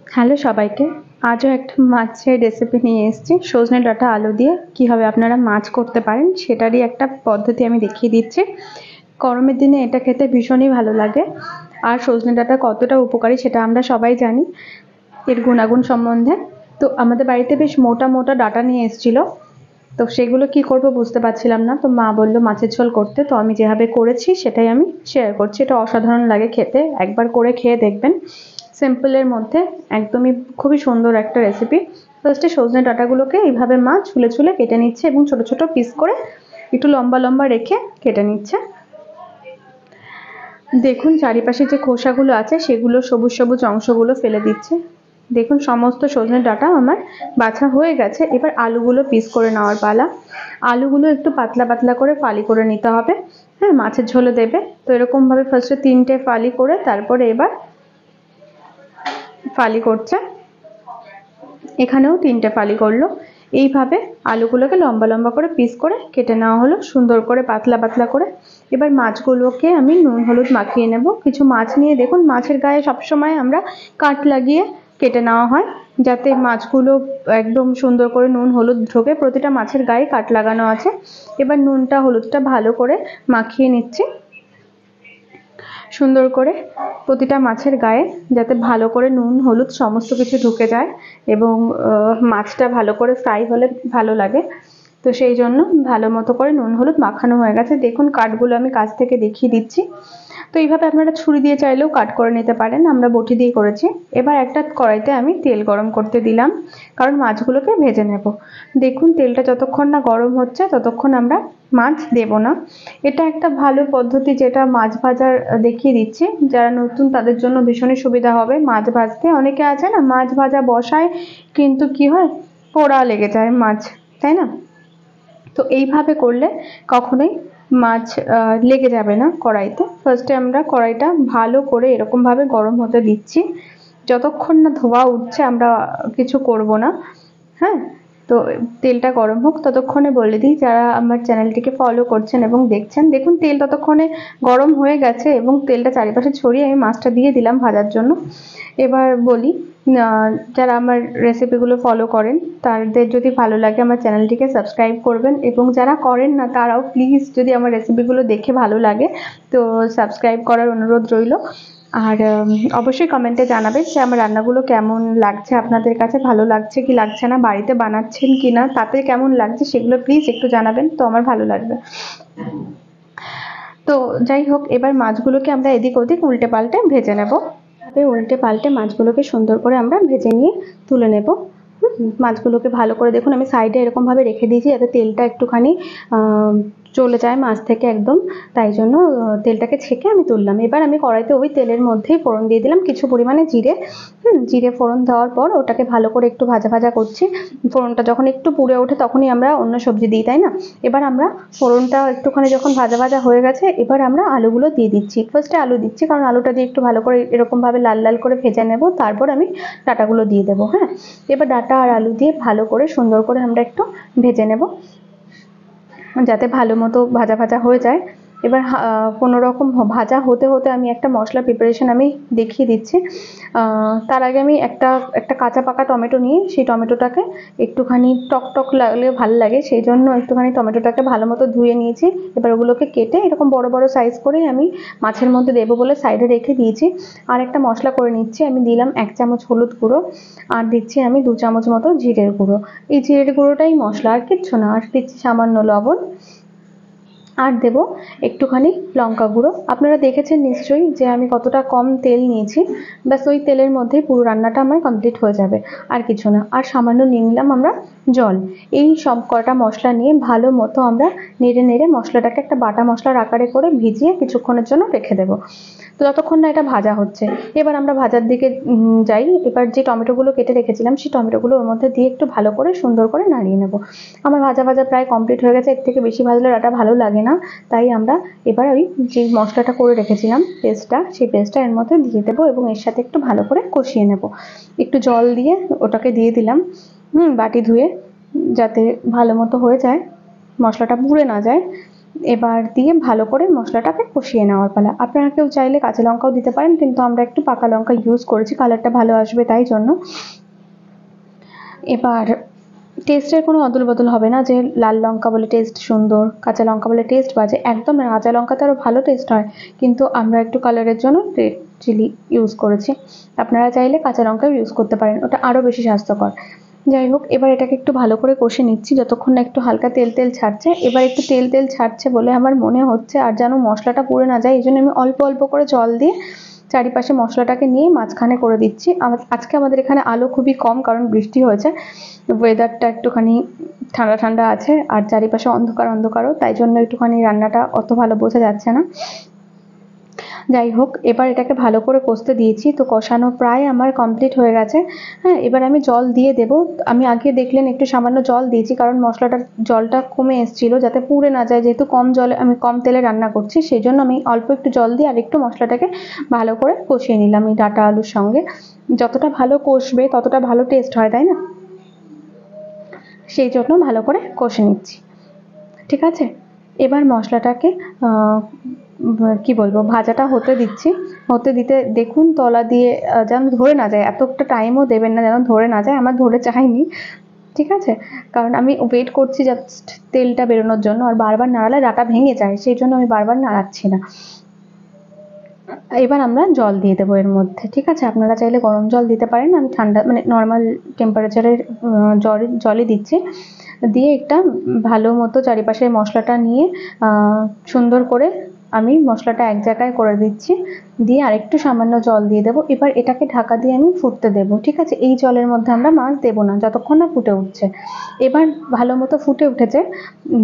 Hello সবাইকে, আজও একটা মাছের রেসিপি নিয়ে এসেছি। সজনে ডাঁটা আলু দিয়ে কীভাবে আপনারা মাছ করতে পারেন সেটারই একটা পদ্ধতি আমি দেখিয়ে দিচ্ছি। গরমের দিনে এটা খেতে ভীষণই ভালো লাগে। আর সজনে ডাঁটা কতটা উপকারী সেটা আমরা সবাই জানি, এর গুণাগুণ সম্বন্ধে। তো আমাদের বাড়িতে বেশ মোটা মোটা ডাঁটা নিয়ে এসেছিলো, তো সেগুলো কি করব বুঝতে পারছিলাম না। তো মা বললো মাছের ঝোল করতে, তো আমি যেভাবে করেছি সেটাই আমি শেয়ার করছি। এটা অসাধারণ লাগে খেতে, একবার করে খেয়ে দেখবেন। সিম্পলের মধ্যে একদমই খুবই সুন্দর একটা রেসিপি। ফার্স্টে সজনে ডাঁটাগুলোকে এইভাবে মা ছুলে ছুলে কেটে নিচ্ছে এবং ছোট ছোট পিস করে একটু লম্বা লম্বা রেখে কেটে নিচ্ছে। দেখুন চারিপাশে যে খোসাগুলো আছে সেগুলো সবুজ সবুজ অংশগুলো ফেলে দিচ্ছে। দেখুন সমস্ত সজনে ডাঁটা আমার বাছা হয়ে গেছে। এবার আলুগুলো পিস করে নেওয়ার পালা। আলুগুলো একটু পাতলা পাতলা করে ফালি করে নিতে হবে। হ্যাঁ, মাছের ঝোলে দেবে তো এরকমভাবে ফার্স্টে 3টে ফালি করে তারপরে এবার ফালি করছে। এখানেও 3টে ফালি করলো। এইভাবে আলুগুলোকে লম্বা লম্বা করে পিস করে কেটে নেওয়া হলো, সুন্দর করে পাতলা পাতলা করে। এবার মাছগুলোকে আমি নুন হলুদ মাখিয়ে নেব। কিছু মাছ নিয়ে দেখুন মাছের গায়ে সবসময় আমরা কাট লাগিয়ে কেটে নেওয়া হয়, যাতে মাছগুলো একদম সুন্দর করে নুন হলুদ ঢোকে। প্রতিটা মাছের গায়ে কাট লাগানো আছে। এবার নুনটা হলুদটা ভালো করে মাখিয়ে নিচ্ছি সুন্দর করে প্রতিটা মাছের গায়ে, যাতে ভালো করে নুন হলুদ সমস্ত কিছু ঢুকে যায় এবং মাছটা ভালো করে ফ্রাই হলে ভালো লাগে। তো সেই জন্য ভালো মতো করে নুন হলুদ মাখানো হয়ে গেছে। দেখুন কাটগুলো আমি কাছ থেকে দেখিয়ে দিচ্ছি। তো এইভাবে আপনারা ছুরি দিয়ে চাইলেও কাট করে নিতে পারেন, আমরা বটি দিয়ে করেছি। এবার একটা কড়াইতে আমি তেল গরম করতে দিলাম, কারণ মাছগুলোকে ভেজে নেব। দেখুন তেলটা যতক্ষণ না গরম হচ্ছে ততক্ষণ আমরা মাছ দেব না। এটা একটা ভালো পদ্ধতি যেটা মাছ ভাজার দেখিয়ে দিচ্ছি। যারা নতুন তাদের জন্য ভীষণই সুবিধা হবে মাছ ভাজতে। অনেকে আছে না মাছ ভাজা বসায় কিন্তু কি হয়, পোড়া লেগে যায় মাছ, তাই না? তো এইভাবে করলে কখনোই মাছ লেগে যাবে না কড়াইতে। ফার্স্টে আমরা কড়াইটা ভালো করে এরকমভাবে গরম হতে দিচ্ছি। যতক্ষণ না ধোঁয়া উঠছে আমরা কিছু করব না। হ্যাঁ, তো তেলটা গরম হোক ততক্ষণে বলে দিই যারা আমার চ্যানেলটিকে ফলো করছেন এবং দেখছেন। দেখুন তেল ততক্ষণে গরম হয়ে গেছে এবং তেলটা চারিপাশে ছড়িয়ে আমি মাছটা দিয়ে দিলাম ভাজার জন্য। এবার বলি যারা আমার রেসিপিগুলো ফলো করেন তাদের যদি ভালো লাগে আমার চ্যানেলটিকে সাবস্ক্রাইব করবেন, এবং যারা করেন না তারাও প্লিজ যদি আমার রেসিপিগুলো দেখে ভালো লাগে তো সাবস্ক্রাইব করার অনুরোধ রইল। আর অবশ্যই কমেন্টে জানাবেন যে আমার রান্নাগুলো কেমন লাগছে আপনাদের কাছে, ভালো লাগছে কি লাগছে না, বাড়িতে বানাচ্ছেন কি না, তাতে কেমন লাগছে সেগুলো প্লিজ একটু জানাবেন, তো আমার ভালো লাগবে। তো যাই হোক, এবার মাছগুলোকে আমরা এদিক ওদিক উল্টে পাল্টে ভেজে নেব। উল্টে পাল্টে মাছগুলোকে সুন্দর করে আমরা ভেজে নিয়ে তুলে নেব। মাছগুলোকে ভালো করে দেখুন আমি সাইডে এরকমভাবে রেখে দিয়েছি যাতে তেলটা একটুখানি চলে যায় মাছ থেকে একদম, তাই জন্য তেলটাকে ছেঁকে আমি তুললাম। এবার আমি কড়াইতে ওই তেলের মধ্যেই ফোড়ন দিয়ে দিলাম কিছু পরিমাণে জিরে। জিরে ফোড়ন দেওয়ার পর ওটাকে ভালো করে একটু ভাজা ভাজা করছি। ফোড়নটা যখন একটু পুড়ে ওঠে তখনই আমরা অন্য সবজি দিই, তাই না? এবার আমরা ফোড়নটা একটুখানি যখন ভাজা ভাজা হয়ে গেছে এবার আমরা আলুগুলো দিয়ে দিচ্ছি। ফার্স্টে আলু দিচ্ছি কারণ আলুটা দিয়ে একটু ভালো করে এরকমভাবে লাল লাল করে ভেজে নেব, তারপর আমি ডাঁটাগুলো দিয়ে দেবো। হ্যাঁ, এবার ডাঁটা আর আলু দিয়ে ভালো করে সুন্দর করে আমরা একটু ভেজে নেব যাতে ভালো মতো ভাজা ভাজা হয়ে যায়। এবার কোনো রকম ভাজা হতে হতে আমি একটা মশলা প্রিপারেশন আমি দেখিয়ে দিচ্ছি। তার আগে আমি একটা কাঁচা পাকা টমেটো নিয়ে সেই টমেটোটাকে একটুখানি টক টক লাগলে ভালো লাগে, সেই জন্য একটুখানি টমেটোটাকে ভালো মতো ধুয়ে নিয়েছি। এবার ওগুলোকে কেটে এরকম বড় বড় সাইজ করে আমি মাছের মধ্যে দেবো বলে সাইডে রেখে দিয়েছি। আর একটা মশলা করে নিচ্ছি, আমি দিলাম 1 চামচ হলুদ গুঁড়ো, আর দিচ্ছি আমি 2 চামচ মতো জিরের গুঁড়ো। এই জিরের গুঁড়োটাই মশলা, আর কিচ্ছু না। আর দিচ্ছি সামান্য লবণ, আর দেব একটুখানি লঙ্কা গুঁড়ো। আপনারা দেখেছেন নিশ্চয়ই যে আমি কতটা কম তেল নিয়েছি, ব্যাস ওই তেলের মধ্যেই পুরো রান্নাটা আমার কমপ্লিট হয়ে যাবে, আর কিছু না। আর সামান্য নিয়ে নিলাম আমরা জল। এই সব কটা মশলা নিয়ে ভালো মতো আমরা নেড়ে নেড়ে মশলাটাকে একটা বাটা মশলার আকারে করে ভিজিয়ে কিছুক্ষণের জন্য রেখে দেবো, তো যতক্ষণ না এটা ভাজা হচ্ছে। এবার আমরা ভাজার দিকে যাই। এবার যে টমেটোগুলো কেটে রেখেছিলাম সেই টমেটোগুলো ওর মধ্যে দিয়ে একটু ভালো করে সুন্দর করে নাড়িয়ে নেব। আমার ভাজা ভাজা প্রায় কমপ্লিট হয়ে গেছে, এর থেকে বেশি ভাজলে ডাঁটা ভালো লাগে না, তাই আমরা এবার ওই যে মশলাটা করে রেখেছিলাম পেস্টটা, সেই পেস্টটা এর মধ্যে দিয়ে দেবো এবং এর সাথে একটু ভালো করে কষিয়ে নেব। একটু জল দিয়ে ওটাকে দিয়ে দিলাম বাটি ধুয়ে, যাতে ভালো মতো হয়ে যায়, মশলাটা পুড়ে না যায়। এবার দিয়ে ভালো করে মশলাটাকে কষিয়ে নেওয়ার পালা। আপনারা কেউ চাইলে কাঁচা লঙ্কাও দিতে পারেন, কিন্তু আমরা একটু পাকা লঙ্কা ইউজ করেছি, কালারটা ভালো আসবে তাই জন্য। এবার টেস্টের কোনো অদল বদল হবে না যে লাল লঙ্কা বলে টেস্ট সুন্দর, কাঁচা লঙ্কা বলে টেস্ট বাজে, একদম না। কাঁচা লঙ্কাতে আরও ভালো টেস্ট হয়, কিন্তু আমরা একটু কালারের জন্য রেড চিলি ইউজ করেছি। আপনারা চাইলে কাঁচা লঙ্কাও ইউজ করতে পারেন, ওটা আরও বেশি স্বাস্থ্যকর। যাই হোক, এবার এটাকে একটু ভালো করে কষে নিচ্ছি যতক্ষণ না একটু হালকা তেল তেল ছাড়ছে। এবার একটু তেল তেল ছাড়ছে বলে আমার মনে হচ্ছে আর যেন মশলাটা পুড়ে না যায়, এই জন্য আমি অল্প অল্প করে জল দিয়ে চারিপাশে মশলাটাকে নিয়ে মাঝখানে করে দিচ্ছি। আজকে আমাদের এখানে আলো খুবই কম, কারণ বৃষ্টি হয়েছে, ওয়েদারটা একটুখানি ঠান্ডা ঠান্ডা আছে আর চারিপাশে অন্ধকার অন্ধকারও, তাই জন্য একটুখানি রান্নাটা অত ভালো বোঝা যাচ্ছে না। যাই হোক, এবার এটাকে ভালো করে কষতে দিয়েছি, তো কষানো প্রায় আমার কমপ্লিট হয়ে গেছে। হ্যাঁ, এবার আমি জল দিয়ে দেবো। আমি আগে দেখলেন একটু সামান্য জল দিয়েছি, কারণ মশলাটার জলটা কমে এসেছিলো, যাতে পুড়ে না যায়, যেহেতু কম জলে আমি কম তেলে রান্না করছি, সেই জন্য আমি অল্প একটু জল দিয়ে আর একটু মশলাটাকে ভালো করে কষিয়ে নিলাম এই ডাঁটা আলুর সঙ্গে। যতটা ভালো কষবে ততটা ভালো টেস্ট হয়, তাই না? সেই জন্য ভালো করে কষে নিচ্ছি। ঠিক আছে, এবার মশলাটাকে কি বলবো, ভাজাটা হতে দিচ্ছি। হতে দিতে দেখুন তলা দিয়ে যেন ধরে না যায়, এতটা টাইমও দেবেন না যেন ধরে না যায়। আমার ধরে যায়নি, ঠিক আছে, কারণ আমি ওয়েট করছি জাস্ট তেলটা বেরোনোর জন্য, আর বারবার নাড়ালে ডাঁটা ভেঙে যায়, সেই জন্য আমি বারবার নাড়াচ্ছি না। এবার আমরা জল দিয়ে দেবো এর মধ্যে। ঠিক আছে, আপনারা চাইলে গরম জল দিতে পারেন, আমি ঠান্ডা মানে নর্মাল টেম্পারেচারের জলই দিচ্ছি। দিয়ে একটা ভালো মতো চারিপাশে মশলাটা নিয়ে সুন্দর করে আমি মশলাটা এক জায়গায় করে দিচ্ছি, দিয়ে আরেকটু সামান্য জল দিয়ে দেবো। এবার এটাকে ঢাকা দিয়ে আমি ফুটতে দেবো। ঠিক আছে, এই জলের মধ্যে আমরা মাছ দেবো না যতক্ষণ না ফুটে উঠছে। এবার ভালো মতো ফুটে উঠেছে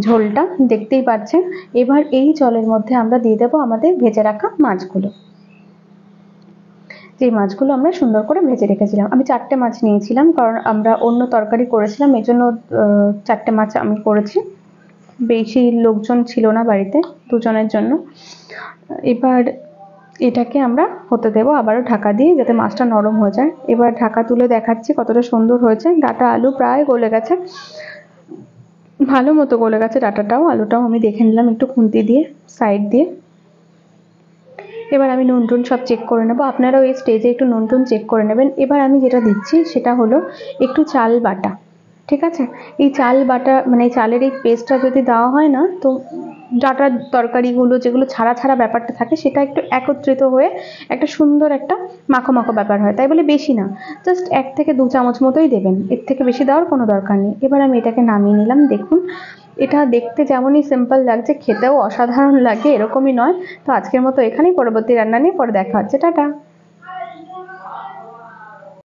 ঝোলটা, দেখতেই পাচ্ছেন। এবার এই জলের মধ্যে আমরা দিয়ে দেবো আমাদের ভেজে রাখা মাছগুলো, যে মাছগুলো আমরা সুন্দর করে ভেজে রেখেছিলাম। আমি 4টে মাছ নিয়েছিলাম, কারণ আমরা অন্য তরকারি করেছিলাম, এই জন্য 4টে মাছ আমি করেছি। বেশি লোকজন ছিল না বাড়িতে, দুজনের জন্য। এবার এটাকে আমরা হতে দেবো আবারও ঢাকা দিয়ে, যাতে মাছটা নরম হয়ে যায়। এবার ঢাকা তুলে দেখাচ্ছি কতটা সুন্দর হয়েছে। ডাঁটা আলু প্রায় গলে গেছে, ভালো মতো গলে গেছে ডাঁটাটাও, আলুটাও আমি দেখে নিলাম একটু খুন্তি দিয়ে সাইড দিয়ে। এবার আমি নুন টুন সব চেক করে নেবো, আপনারাও এই স্টেজে একটু নুন টুন চেক করে নেবেন। এবার আমি যেটা দিচ্ছি সেটা হলো একটু চাল বাটা। ঠিক আছে, এই চাল বাটা মানে চালের এই পেস্টটা যদি দেওয়া হয় না, তো ডাঁটার তরকারিগুলো যেগুলো ছাড়া ছাড়া ব্যাপারটা থাকে সেটা একটু একত্রিত হয়ে একটা সুন্দর একটা মাখো মাখো ব্যাপার হয়। তাই বলে বেশি না, জাস্ট 1 থেকে 2 চামচ মতোই দেবেন, এর থেকে বেশি দেওয়ার কোনো দরকার নেই। এবার আমি এটাকে নামিয়ে নিলাম। দেখুন, এটা দেখতে যেমনই সিম্পল লাগছে, খেতেও অসাধারণ লাগে, এরকমই নয়। তো আজকের মতো এখানেই, পরবর্তী রান্না নিয়ে পরে দেখা হচ্ছে। টাটা।